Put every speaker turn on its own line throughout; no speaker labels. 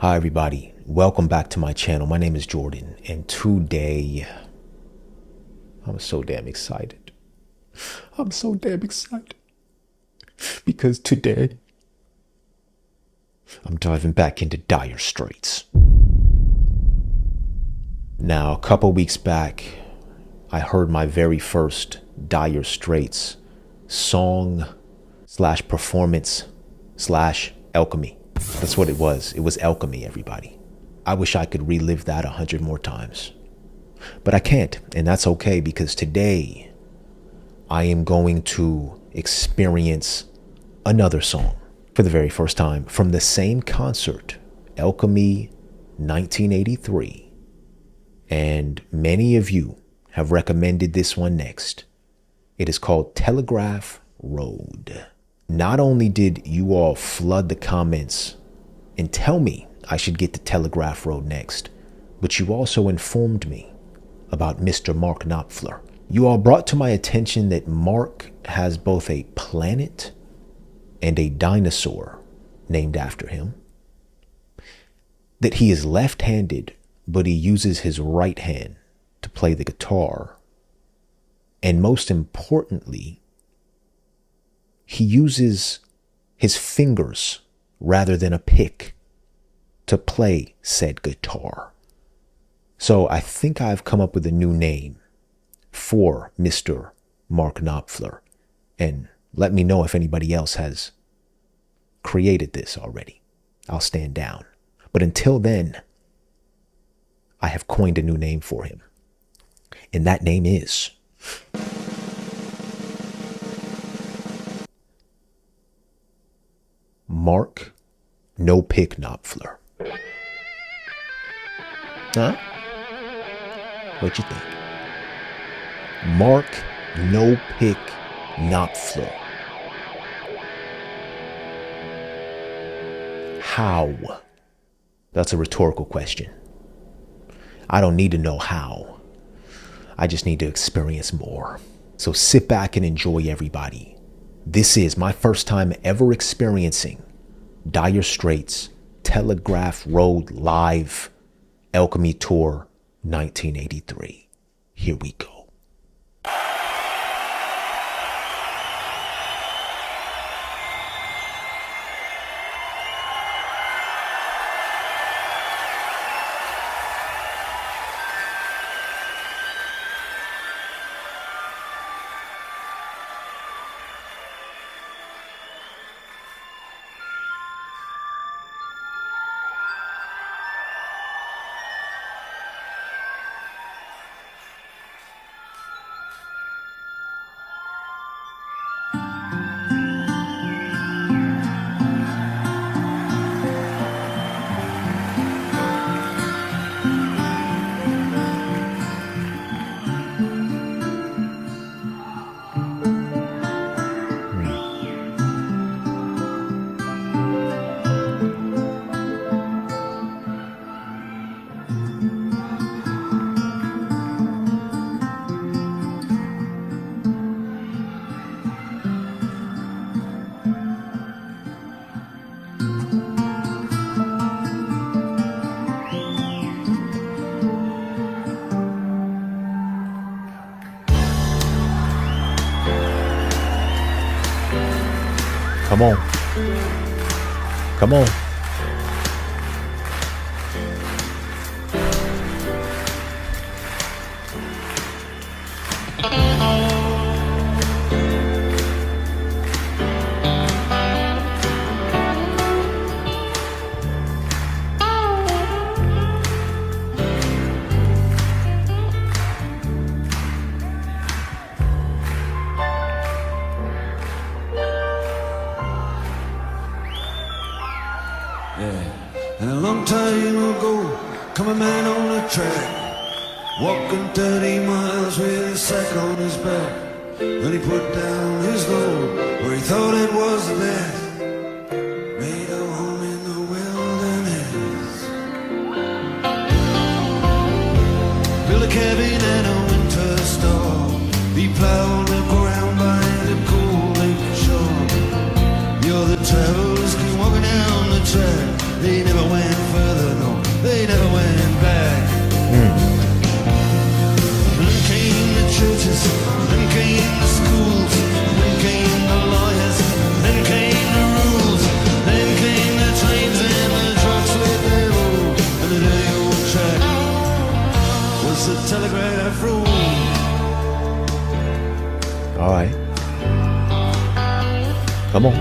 Hi everybody, welcome back to my channel. My name is Jordan, and today I'm so damn excited. Because today I'm diving back into Dire Straits. Now, a couple weeks back, I heard my very first Dire Straits song slash performance slash Alchemy. That's what it was. It was Alchemy, everybody. I wish I could relive that 100 more times. But I can't, and that's okay, because today I am going to experience another song for the very first time from the same concert, Alchemy 1983. And many of you have recommended this one next. It is called Telegraph Road. Not only did you all flood the comments and tell me I should get to Telegraph Road next, but you also informed me about Mr. Mark Knopfler. You all brought to my attention that Mark has both a planet and a dinosaur named after him, that he is left-handed, but he uses his right hand to play the guitar, and most importantly, he uses his fingers rather than a pick to play said guitar. So I think I've come up with a new name for Mr. Mark Knopfler, and let me know if anybody else has created this already. I'll stand down. But until then, I have coined a new name for him, and that name is Mark No Pick Knopfler. Huh? What you think? Mark No Pick Knopfler. How? That's a rhetorical question. I don't need to know how. I just need to experience more. So sit back and enjoy, everybody. This is my first time ever experiencing Dire Straits Telegraph Road Live Alchemy Tour 1983. Here we go. Come on. Come on.
And a long time ago, come a man on a track, walking 30 miles with a sack on his back. Then he put down his load where he thought it was the best. Made a home in the wilderness. Built a cabin and a winter store. He plowed the ground by the cool lake shore. The other travelers came walking down the track. They never went further.
Come on.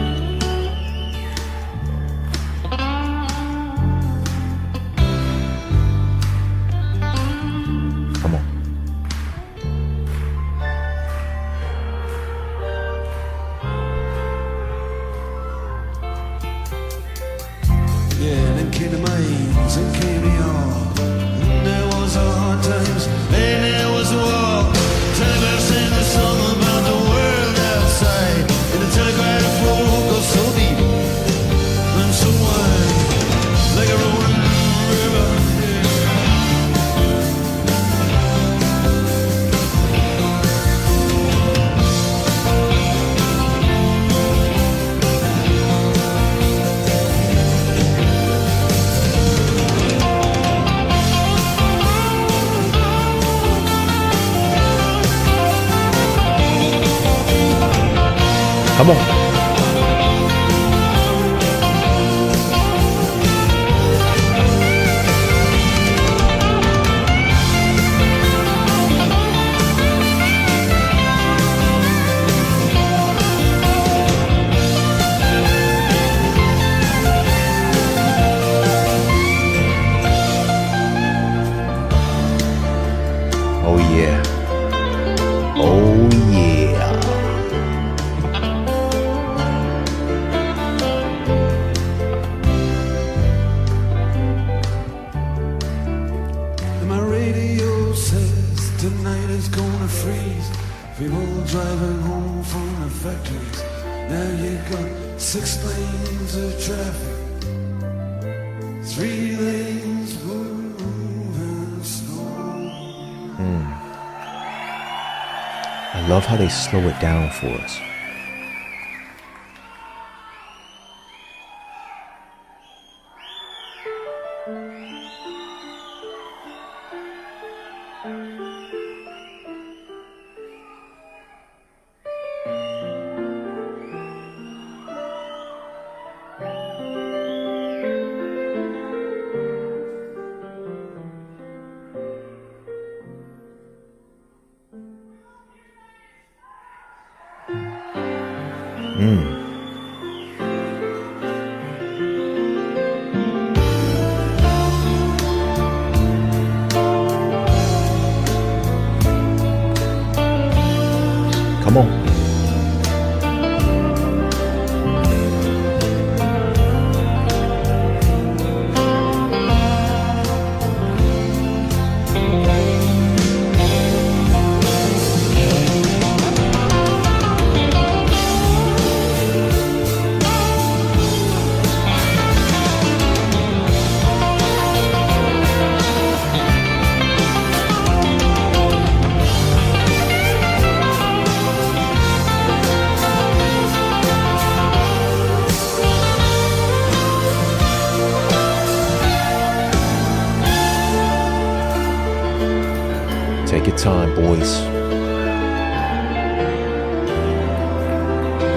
Come on.
Yeah, then came the mines and came the ore. And there was the hard times, and there was the war. Telegraph sang a song about the world outside. And the telegraph road goes so deep and so wide, like a rolling river.
Come on. Oh yeah. Oh yeah.
And my radio says tonight is gonna freeze. People driving home from the factories. Now you got 6 lanes of traffic, 3 lanes moving slow.
I love how they slow it down for us. Come on. Take your time, boys.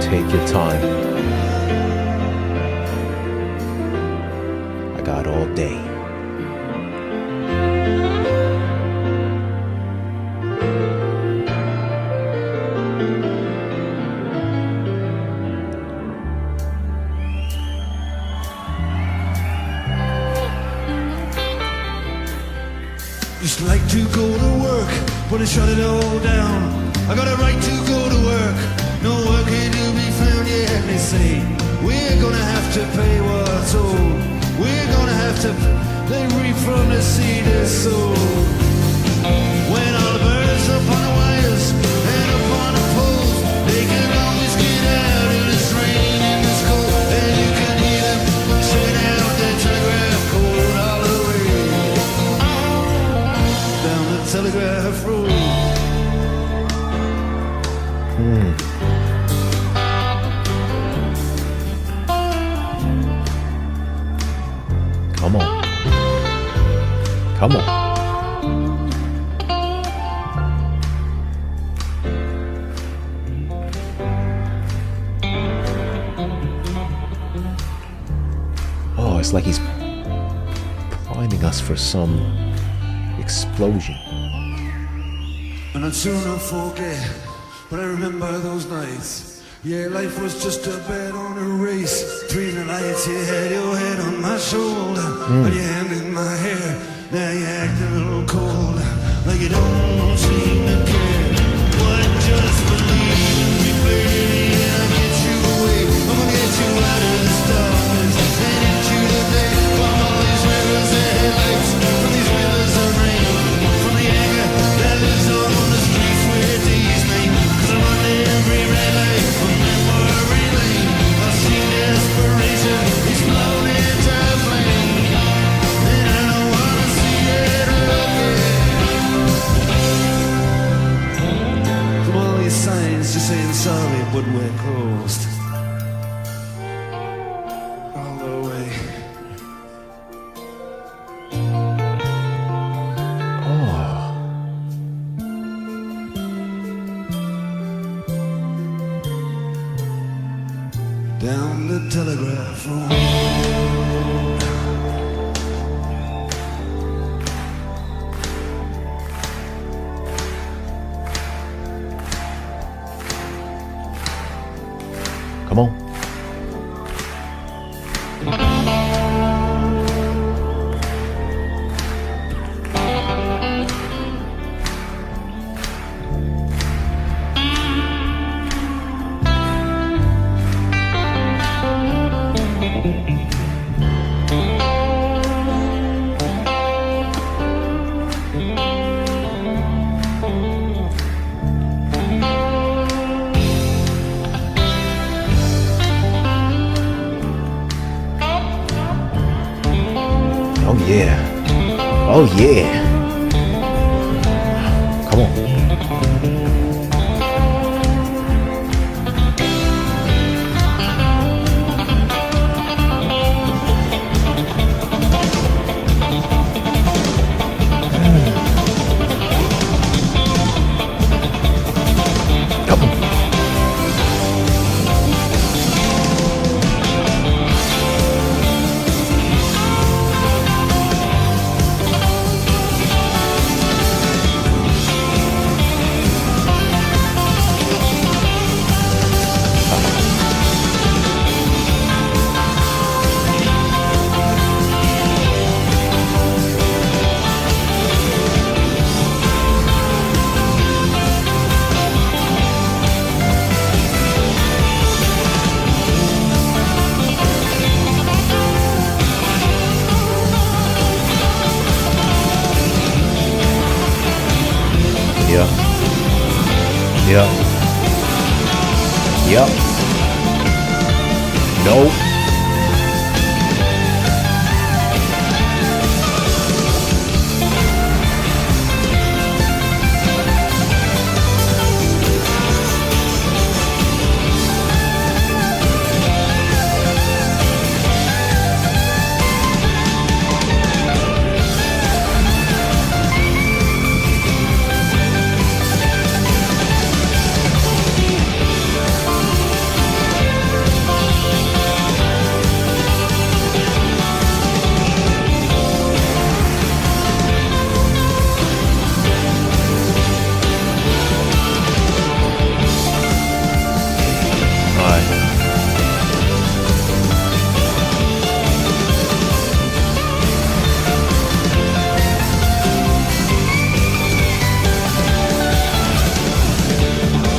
Take your time. I got all day.
Just like to go to work, but they shut it all down. I got a right to go to work, no work ain't to be found yet. They say we're gonna have to pay what's owed. We're gonna have to, they reap from the seed of soul. When all the birds up on the wires and up on the poles, they can always get out in this rain and this cold. And you can hear them send out their telegraph code all the way down the Telegraph road.
Come on. Come on. Oh, it's like he's priming us for some explosion.
And I'd sooner forget, but I remember those nights Yeah, life was just a bet on a race. Between the lights, you had your head on my shoulder, but your hand in my hair. Now you act a little cold, like you don't seem to care. What, just believe in me, baby, and I'll get you away. I'm gonna get you out of this darkness and into the day. From all these rivers and headlights, from these rivers of rain, from the anger that lives on the streets where days made. 'Cause I'm under every red light from memory lane. I see desperation explode into flame, and I don't wanna see it again. From all these signs just saying sorry, but we're closed. All the way. Down the Telegraph road.
Come on. Oh yeah. Oh yeah. Come on. Come on. Yeah. Yeah. Yep. Nope.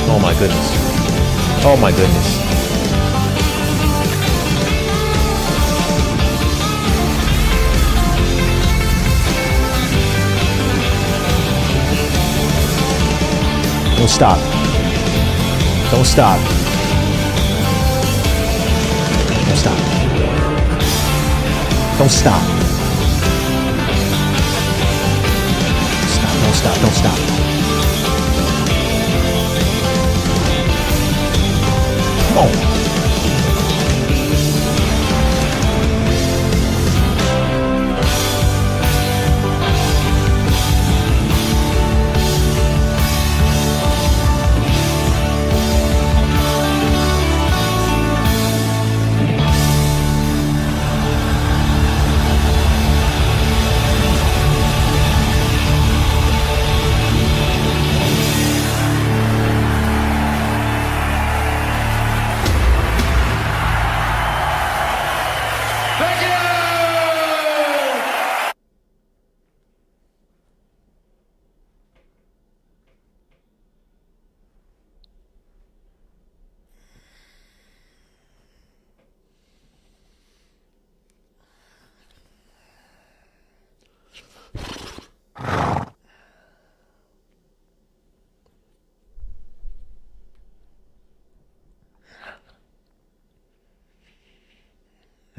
Oh my goodness. Oh my goodness. Don't stop. Don't stop. Don't stop. Don't stop. Stop. Don't stop. Don't stop. Come on.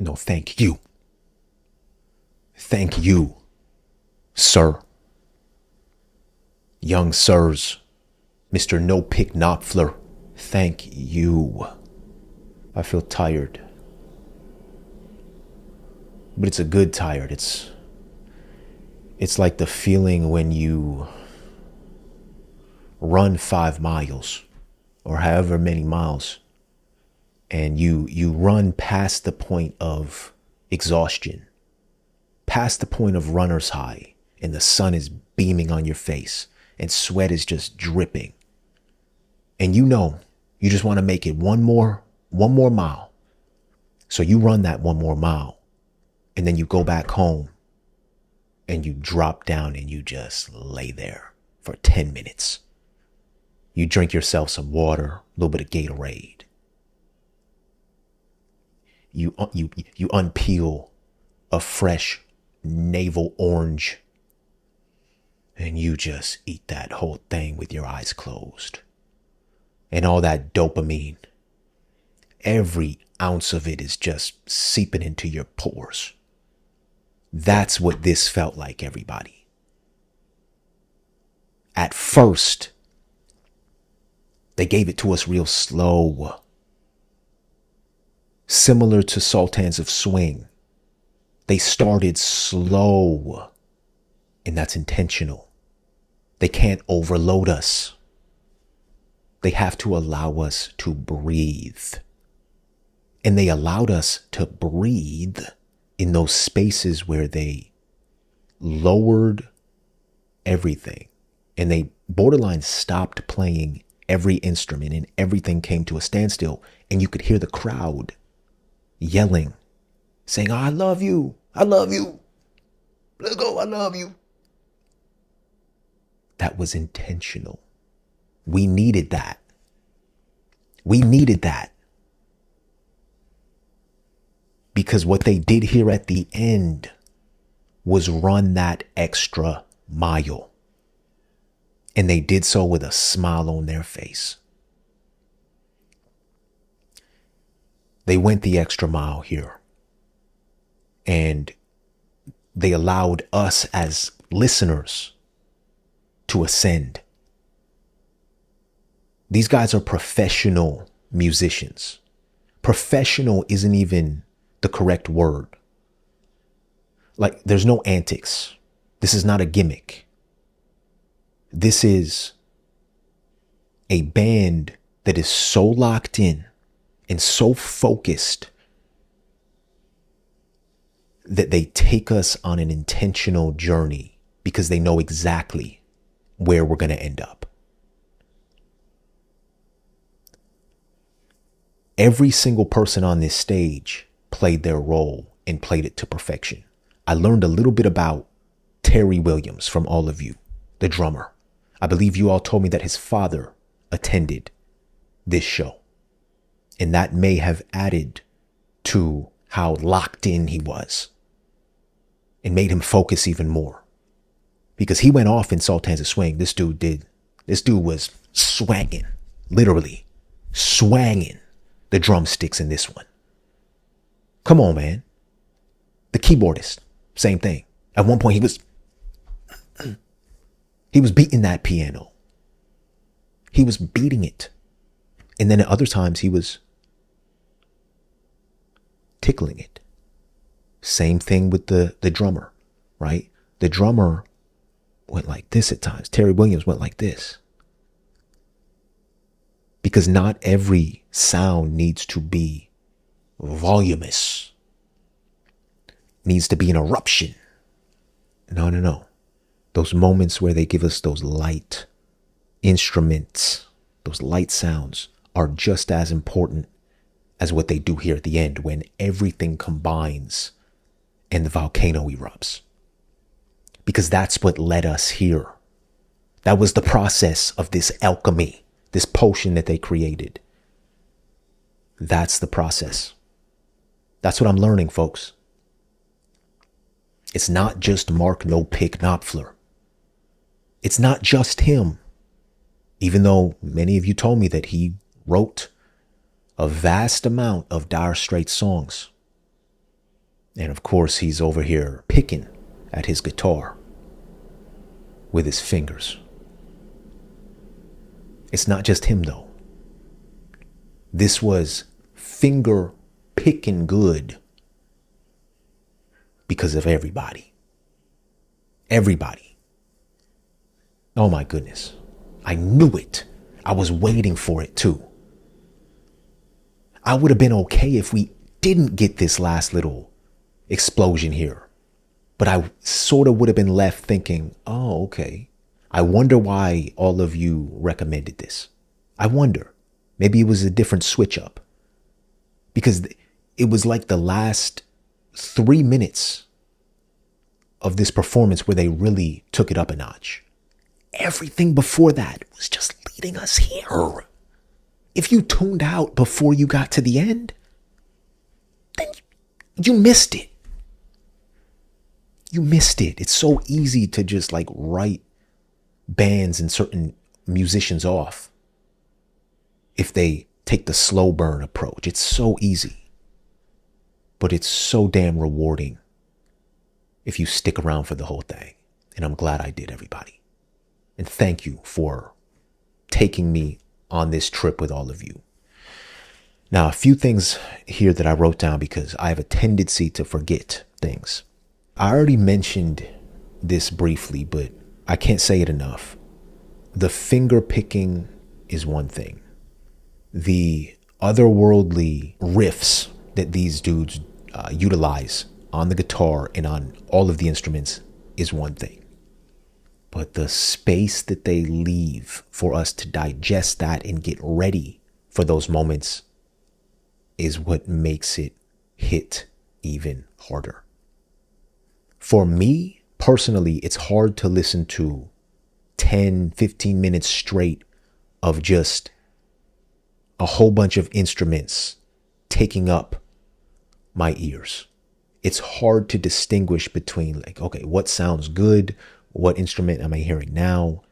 No, thank you. Thank you, sir. Young sirs, Mr. No Pick Knopfler, thank you. I feel tired. But it's a good tired. It's like the feeling when you run 5 miles or however many miles and you run past the point of exhaustion, past the point of runner's high, and the sun is beaming on your face and sweat is just dripping. And you know, you just want to make it one more mile. So you run that 1 more mile and then you go back home and you drop down and you just lay there for 10 minutes. You drink yourself some water, a little bit of Gatorade. You unpeel a fresh navel orange and you just eat that whole thing with your eyes closed. And all that dopamine, every ounce of it is just seeping into your pores. That's what this felt like, everybody. At first, they gave it to us real slow. Similar to Sultans of Swing. They started slow, and that's intentional. They can't overload us. They have to allow us to breathe. And they allowed us to breathe in those spaces where they lowered everything. And they borderline stopped playing every instrument and everything came to a standstill. And you could hear the crowd yelling, saying, I love you. I love you. Let's go. I love you. That was intentional. We needed that. We needed that. Because what they did here at the end was run that extra mile. And they did so with a smile on their face. They went the extra mile here. And they allowed us as listeners to ascend. These guys are professional musicians. Professional isn't even the correct word. Like, there's no antics. This is not a gimmick. This is a band that is so locked in and so focused that they take us on an intentional journey because they know exactly where we're going to end up. Every single person on this stage played their role and played it to perfection. I learned a little bit about Terry Williams from all of you, the drummer. I believe you all told me that his father attended this show. And that may have added to how locked in he was and made him focus even more. Because he went off in Sultans of Swing. This dude was swanging, literally swanging the drumsticks in this one. Come on, man. The keyboardist, same thing. At one point he was beating that piano. He was beating it. And then at other times he was tickling it. Same thing with the drummer, right? The drummer went like this at times. Terry Williams went like this. Because not every sound needs to be voluminous. Needs to be an eruption. No. Those moments where they give us those light instruments, those light sounds are just as important as what they do here at the end when everything combines and the volcano erupts. Because that's what led us here. That was the process of this alchemy, this potion that they created. That's the process. That's what I'm learning, folks. It's not just Mark No Pick Knopfler. It's not just him. Even though many of you told me that he wrote a vast amount of Dire Straits songs. And of course, he's over here picking at his guitar with his fingers. It's not just him, though. This was finger picking good because of everybody. Everybody. Oh my goodness. I knew it. I was waiting for it too. I would have been okay if we didn't get this last little explosion here. But I sort of would have been left thinking, oh, okay. I wonder why all of you recommended this. I wonder. Maybe it was a different switch up. Because it was like the last 3 minutes of this performance where they really took it up a notch. Everything before that was just leading us here. If you tuned out before you got to the end, then you missed it. You missed it. It's so easy to just like write bands and certain musicians off if they take the slow burn approach. It's so easy. But it's so damn rewarding if you stick around for the whole thing. And I'm glad I did, everybody. And thank you for taking me on this trip with all of you. Now, a few things here that I wrote down because I have a tendency to forget things. I already mentioned this briefly, but I can't say it enough. The finger picking is one thing. The otherworldly riffs that these dudes utilize on the guitar and on all of the instruments is one thing. But the space that they leave for us to digest that and get ready for those moments is what makes it hit even harder. For me, personally, it's hard to listen to 10, 15 minutes straight of just a whole bunch of instruments taking up my ears. It's hard to distinguish between like, okay, what sounds good? What instrument am I hearing now?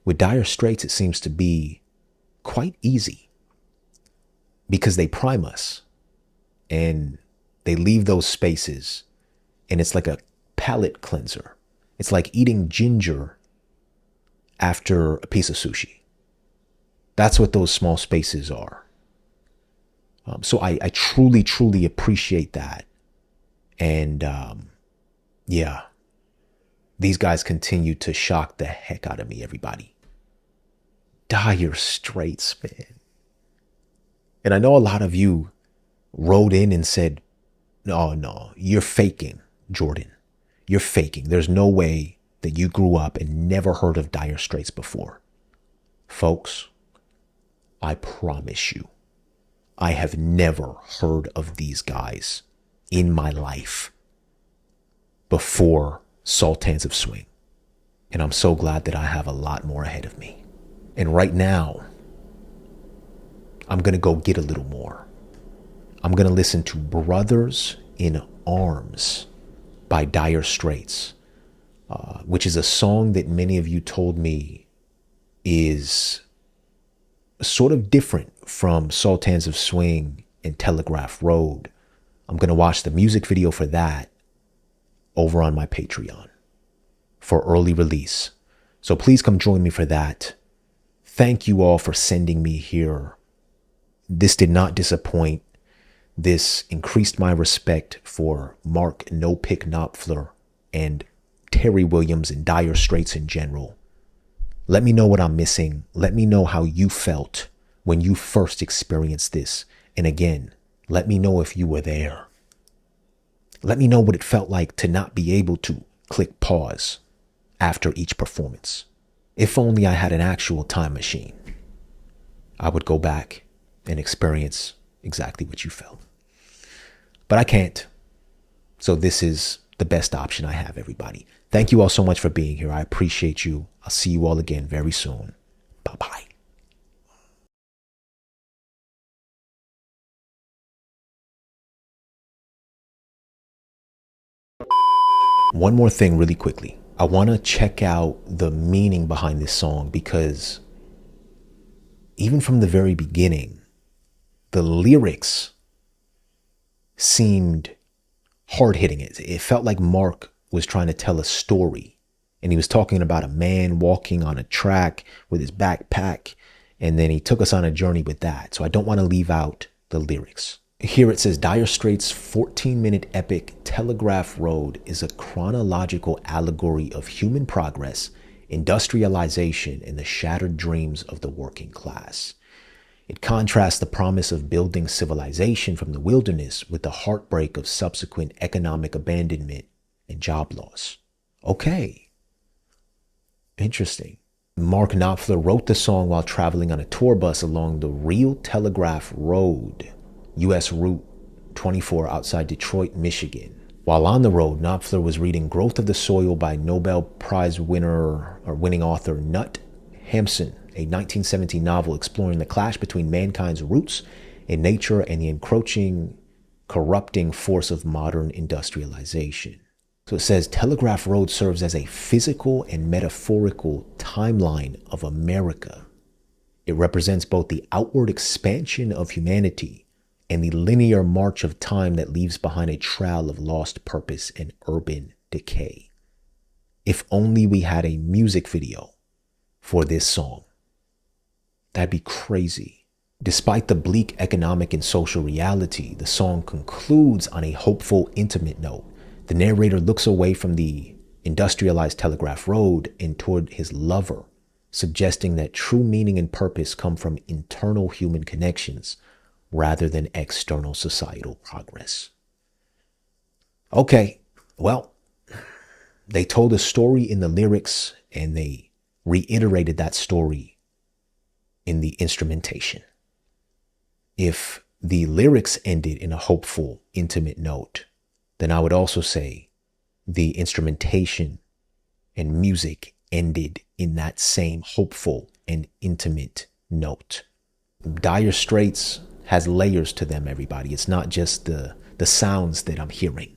With Dire Straits, it seems to be quite easy because they prime us and they leave those spaces, and it's like a palate cleanser. It's like eating ginger after a piece of sushi. That's what those small spaces are. So I truly, truly appreciate that. And yeah, these guys continue to shock the heck out of me, everybody. Dire Straits, man. And I know a lot of you wrote in and said, no, you're faking, Jordan. You're faking. There's no way that you grew up and never heard of Dire Straits before. Folks, I promise you, I have never heard of these guys in my life before Sultans of Swing. And I'm so glad that I have a lot more ahead of me. And right now, I'm going to go get a little more. I'm going to listen to Brothers in Arms by Dire Straits, which is a song that many of you told me is sort of different from Sultans of Swing and Telegraph Road. I'm going to watch the music video for that over on my Patreon for early release. So please come join me for that. Thank you all for sending me here. This did not disappoint. This increased my respect for Mark No Pick Knopfler and Terry Williams and Dire Straits in general. Let me know what I'm missing. Let me know how you felt when you first experienced this. And again, let me know if you were there. Let me know what it felt like to not be able to click pause after each performance. If only I had an actual time machine, I would go back and experience exactly what you felt. But I can't. So this is the best option I have, everybody. Thank you all so much for being here. I appreciate you. I'll see you all again very soon. Bye-bye. One more thing really quickly. I want to check out the meaning behind this song because even from the very beginning, the lyrics seemed hard hitting. It felt like Mark was trying to tell a story. And he was talking about a man walking on a track with his backpack. And then he took us on a journey with that. So I don't want to leave out the lyrics. Here it says, Dire Straits' 14-minute epic Telegraph Road is a chronological allegory of human progress, industrialization, and the shattered dreams of the working class. It contrasts the promise of building civilization from the wilderness with the heartbreak of subsequent economic abandonment and job loss. Okay. Interesting. Mark Knopfler wrote the song while traveling on a tour bus along the real Telegraph Road, U.S. Route 24 outside Detroit, Michigan. While on the road, Knopfler was reading Growth of the Soil by Nobel Prize winning author Knut Hamsun, a 1917 novel exploring the clash between mankind's roots in nature and the encroaching, corrupting force of modern industrialization. So it says, Telegraph Road serves as a physical and metaphorical timeline of America. It represents both the outward expansion of humanity and the linear march of time that leaves behind a trail of lost purpose and urban decay. If only we had a music video for this song. That'd be crazy. Despite the bleak economic and social reality, the song concludes on a hopeful, intimate note. The narrator looks away from the industrialized Telegraph Road and toward his lover, suggesting that true meaning and purpose come from internal human connections rather than external societal progress. Okay, well, they told a story in the lyrics and they reiterated that story in the instrumentation. If the lyrics ended in a hopeful, intimate note, then I would also say the instrumentation and music ended in that same hopeful and intimate note. Dire Straits has layers to them, everybody. It's not just the sounds that I'm hearing.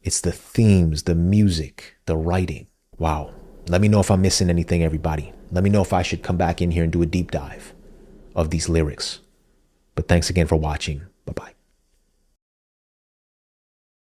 It's the themes, the music, the writing. Wow. Let me know if I'm missing anything, everybody. Let me know if I should come back in here and do a deep dive of these lyrics. But thanks again for watching. Bye-bye.